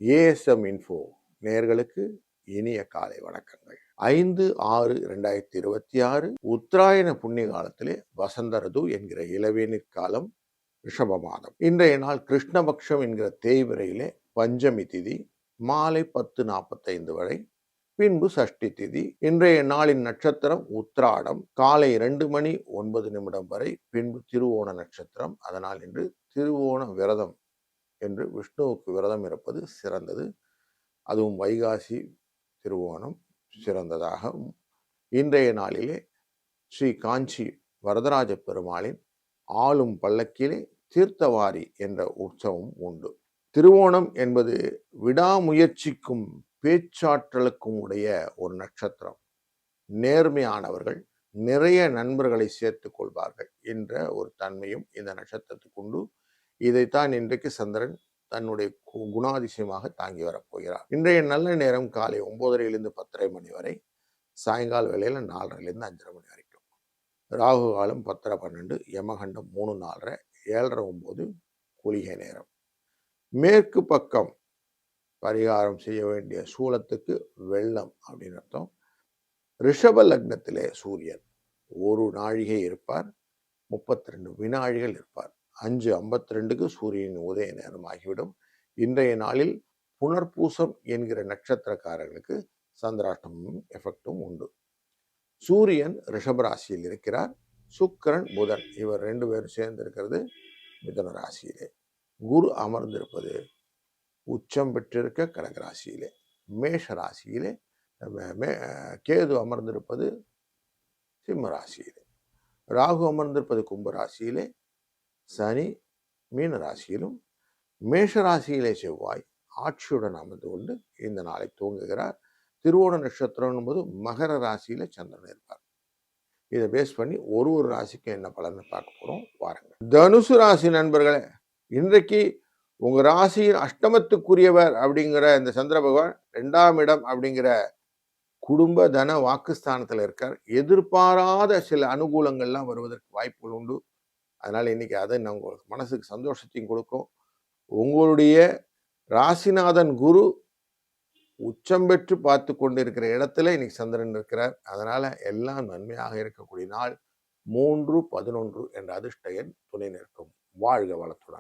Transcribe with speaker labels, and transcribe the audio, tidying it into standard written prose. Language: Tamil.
Speaker 1: ஏஎஸ்எம் இன்ஃபோ நேயர்களுக்கு இனிய காலை வணக்கங்கள். 5/6/2026 உத்தராயண புண்ணிய காலத்திலே வசந்த ருது என்கிற இளவேனிற் காலம், ரிஷப மாதம். இன்றைய நாள் கிருஷ்ணபக்ஷம் என்கிற தேய்பிறையிலே பஞ்சமி திதி மாலை 10:45 வரை, பின்பு சஷ்டி திதி. இன்றைய நாளின் நட்சத்திரம் உத்திராடம் காலை 2:09 வரை, பின்பு திருவோண நட்சத்திரம். அதனால் இன்று திருவோண விரதம் என்று விஷ்ணுவுக்கு விரதம் இருப்பது சிறந்தது. அதுவும் வைகாசி திருவோணம் சிறந்ததாக. இன்றைய நாளிலே ஸ்ரீ காஞ்சி வரதராஜ பெருமாளின் ஆளும் பல்லக்கிலே தீர்த்தவாரி என்ற உற்சவம் உண்டு. திருவோணம் என்பது விடாமுயற்சிக்கும் பேச்சாற்றலுக்கும் உடைய ஒரு நட்சத்திரம். நேர்மையானவர்கள் நிறைய நண்பர்களை சேர்த்துக் கொள்வார்கள் என்ற ஒரு தன்மையும் இந்த நட்சத்திரத்துக்கு உண்டு. இதைத்தான் இன்றைக்கு சந்திரன் தன்னுடைய குணாதிசயமாக தாங்கி வரப்போகிறார். இன்றைய நல்ல நேரம் காலை 9:30 10:30 மணி வரை, சாயங்கால வேளையில் 4:30 5:30 மணி வரைக்கும். ராகு காலம் 10:12, யமகண்டம் 3:04, 7:09 குளிகை நேரம். மேற்கு பக்கம் பரிகாரம் செய்ய வேண்டிய சூலத்துக்கு வெள்ளம் அப்படின்னு அர்த்தம். ரிஷப லக்னத்திலே சூரியன் ஒரு நாழிகை இருப்பார், 32 வினாழிகள் இருப்பார். 5:52க்கு சூரியனின் உதய நேரம் ஆகிவிடும். இன்றைய நாளில் புனர்பூசம் என்கிற நட்சத்திரக்காரர்களுக்கு சந்திராஷ்டமும் எஃபெக்டும் உண்டு. சூரியன் ரிஷபராசியில் இருக்கிறார். சுக்கிரன் புதன் இவர் 2 பேரும் சேர்ந்து இருக்கிறது மிதுன ராசியிலே. குரு அமர்ந்திருப்பது உச்சம் பெற்றிருக்க கடகராசியிலே. மேஷ ராசியிலே கேது அமர்ந்திருப்பது சிம்ம ராசியிலே. ராகு அமர்ந்திருப்பது கும்பராசியிலே. சனி மீன ராசியிலும், மேஷ ராசியிலே செவ்வாய் ஆட்சியுடன் அமர்ந்து கொண்டு இந்த நாளை துவங்குகிறார். திருவோண நட்சத்திரம் என்பது மகர ராசியில சந்திரன் இருப்பார். இதை பேஸ் பண்ணி ஒரு ராசிக்கு என்ன பலன்னு பார்க்க போறோம், வாருங்க. தனுசு ராசி நண்பர்களே, இன்றைக்கு உங்க ராசியின் அஷ்டமத்துக்குரியவர் அப்படிங்கிற இந்த சந்திர பகவான் 2ஆம் இடம் அப்படிங்கிற குடும்ப தன வாக்குஸ்தானத்தில் இருக்கார். எதிர்பாராத சில அனுகூலங்கள்லாம் வருவதற்கு வாய்ப்புகள் உண்டு. அதனால இன்னைக்கு அதை உங்களுக்கு மனசுக்கு சந்தோஷத்தையும் கொடுக்கும். உங்களுடைய ராசிநாதன் குரு உச்சம் பெற்று பார்த்து கொண்டிருக்கிற இடத்துல இன்னைக்கு சந்திரன் இருக்கிறார். அதனால எல்லாம் நன்மையாக இருக்கக்கூடிய நாள். 3-11 என்ற அதிர்ஷ்ட எண் துணை நிற்கும். வாழ்க வளத்துடன்.